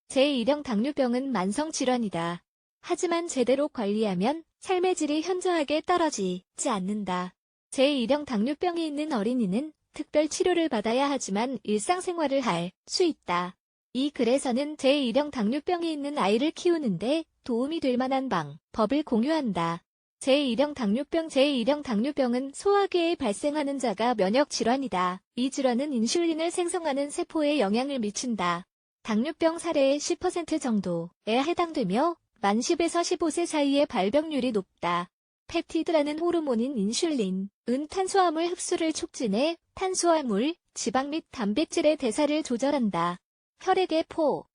제1형 당뇨병은 만성질환이다. 하지만 제대로 관리하면 삶의 질이 현저하게 떨어지지 않는다. 제1형 당뇨병이 있는 어린이는 특별 치료를 받아야 하지만 일상생활을 할 수 있다. 이 글에서는 제1형 당뇨병이 있는 아이를 키우는데 도움이 될 만한 방법을 공유한다. 제1형 당뇨병은 소화기에 발생하는 자가 면역 질환이다. 이 질환은 인슐린을 생성하는 세포에 영향을 미친다. 당뇨병 사례의 10% 정도에 해당되며 만 10에서 15세 사이의 발병률이 높다. 펩티드라는 호르몬인 인슐린은 탄수화물 흡수를 촉진해 탄수화물, 지방 및 단백질의 대사를 조절한다. 혈액의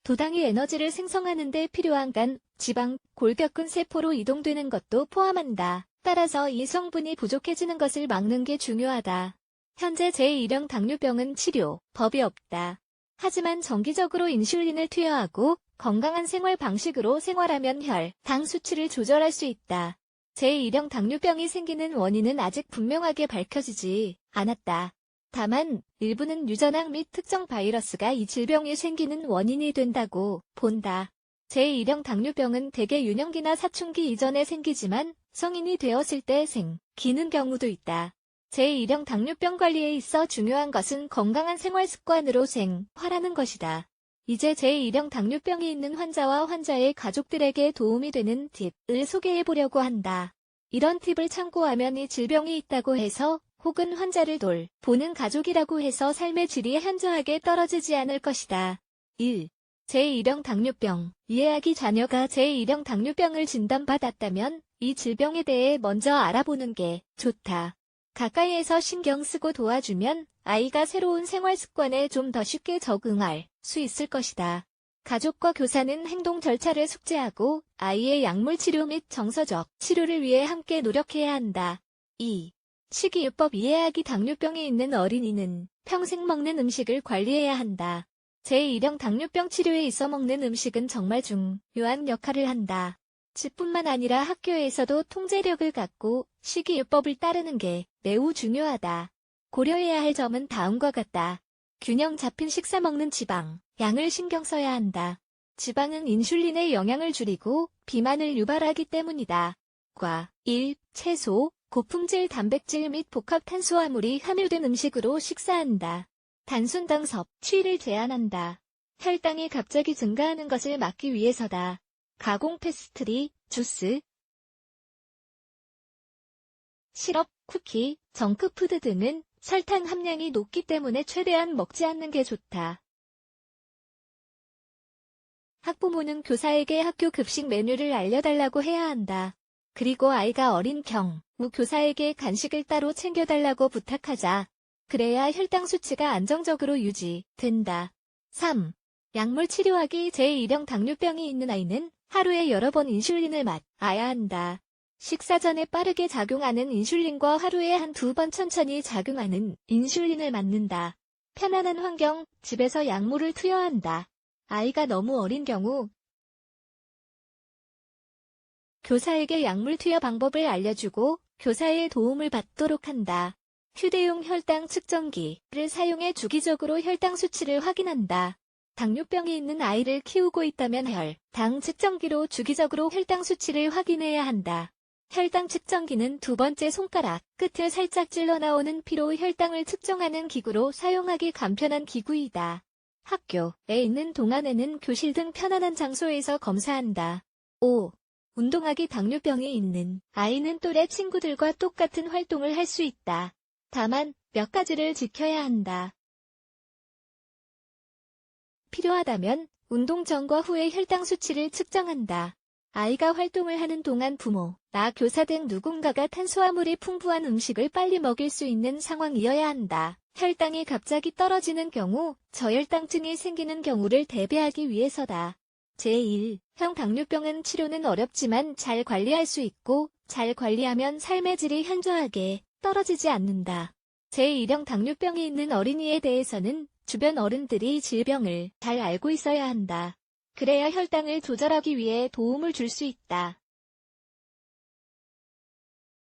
도당이 에너지를 생성하는 데 필요한 간, 지방, 골격근 세포로 이동되는 것도 포함한다. 따라서 이 성분이 부족해지는 것을 막는 게 중요하다. 현재 제1형 당뇨병은 치료법이 없다. 하지만 정기적으로 인슐린을 투여하고 건강한 생활 방식으로 생활하면 혈당 수치를 조절할 수 있다. 제1형 당뇨병이 생기는 원인은 아직 분명하게 밝혀지지 않았다. 다만 일부는 유전학 및 특정 바이러스가 이 질병이 생기는 원인이 된다고 본다. 제1형 당뇨병은 대개 유년기나 사춘기 이전에 생기지만 성인이 되었을 때 생기는 경우도 있다. 제1형 당뇨병 관리에 있어 중요한 것은 건강한 생활 습관으로 생활하는 것이다. 이제 제1형 당뇨병이 있는 환자와 환자의 가족들에게 도움이 되는 팁을 소개해보려고 한다. 이런 팁을 참고하면 이 질병이 있다고 해서 혹은 환자를 돌보는 가족이라고 해서 삶의 질이 현저하게 떨어지지 않을 것이다. 1. 제1형 당뇨병. 이해하기 자녀가 제1형 당뇨병을 진단받았다면 이 질병에 대해 먼저 알아보는 게 좋다. 가까이에서 신경 쓰고 도와주면 아이가 새로운 생활 습관에 좀 더 쉽게 적응할 수 있을 것이다. 가족과 교사는 행동 절차를 숙지하고 아이의 약물 치료 및 정서적 치료를 위해 함께 노력해야 한다. 2. 식이요법. 이해하기 당뇨병이 있는 어린이는 평생 먹는 음식을 관리해야 한다. 제1형 당뇨병 치료에 있어 먹는 음식은 정말 중요한 역할을 한다. 집뿐만 아니라 학교에서도 통제력을 갖고 식이요법을 따르는 게 매우 중요하다. 고려해야 할 점은 다음과 같다. 균형 잡힌 식사. 먹는 지방 양을 신경 써야 한다. 지방은 인슐린의 영향을 줄이고 비만을 유발하기 때문이다. 과일, 채소, 고품질 단백질 및 복합 탄수화물이 함유된 음식으로 식사한다. 단순당 섭취를 제한한다. 혈당이 갑자기 증가하는 것을 막기 위해서다. 가공 패스트리, 주스, 시럽, 쿠키, 정크푸드 등은 설탕 함량이 높기 때문에 최대한 먹지 않는 게 좋다. 학부모는 교사에게 학교 급식 메뉴를 알려달라고 해야 한다. 그리고 아이가 어린 경우 교사에게 간식을 따로 챙겨달라고 부탁하자. 그래야 혈당 수치가 안정적으로 유지된다. 3. 약물 치료하기. 제1형 당뇨병이 있는 아이는 하루에 여러 번 인슐린을 맞아야 한다. 식사 전에 빠르게 작용하는 인슐린과 하루에 한두 번 천천히 작용하는 인슐린을 맞는다. 편안한 환경, 집에서 약물을 투여한다. 아이가 너무 어린 경우 교사에게 약물 투여 방법을 알려주고 교사의 도움을 받도록 한다. 휴대용 혈당 측정기를 사용해 주기적으로 혈당 수치를 확인한다. 당뇨병이 있는 아이를 키우고 있다면 혈당 측정기로 주기적으로 혈당 수치를 확인해야 한다. 혈당 측정기는 두 번째 손가락 끝을 살짝 찔러 나오는 피로 혈당을 측정하는 기구로 사용하기 간편한 기구이다. 학교에 있는 동안에는 교실 등 편안한 장소에서 검사한다. 5. 운동하기. 당뇨병이 있는 아이는 또래 친구들과 똑같은 활동을 할 수 있다. 다만 몇 가지를 지켜야 한다. 필요하다면 운동 전과 후에 혈당 수치를 측정한다. 아이가 활동을 하는 동안 부모나 교사 등 누군가가 탄수화물이 풍부한 음식을 빨리 먹일 수 있는 상황이어야 한다. 혈당이 갑자기 떨어지는 경우 저혈당증이 생기는 경우를 대비하기 위해서다. 제1형 당뇨병은 치료는 어렵지만 잘 관리할 수 있고 잘 관리하면 삶의 질이 현저하게 떨어지지 않는다. 제1형 당뇨병이 있는 어린이에 대해서는 주변 어른들이 질병을 잘 알고 있어야 한다. 그래야 혈당을 조절하기 위해 도움을 줄 수 있다.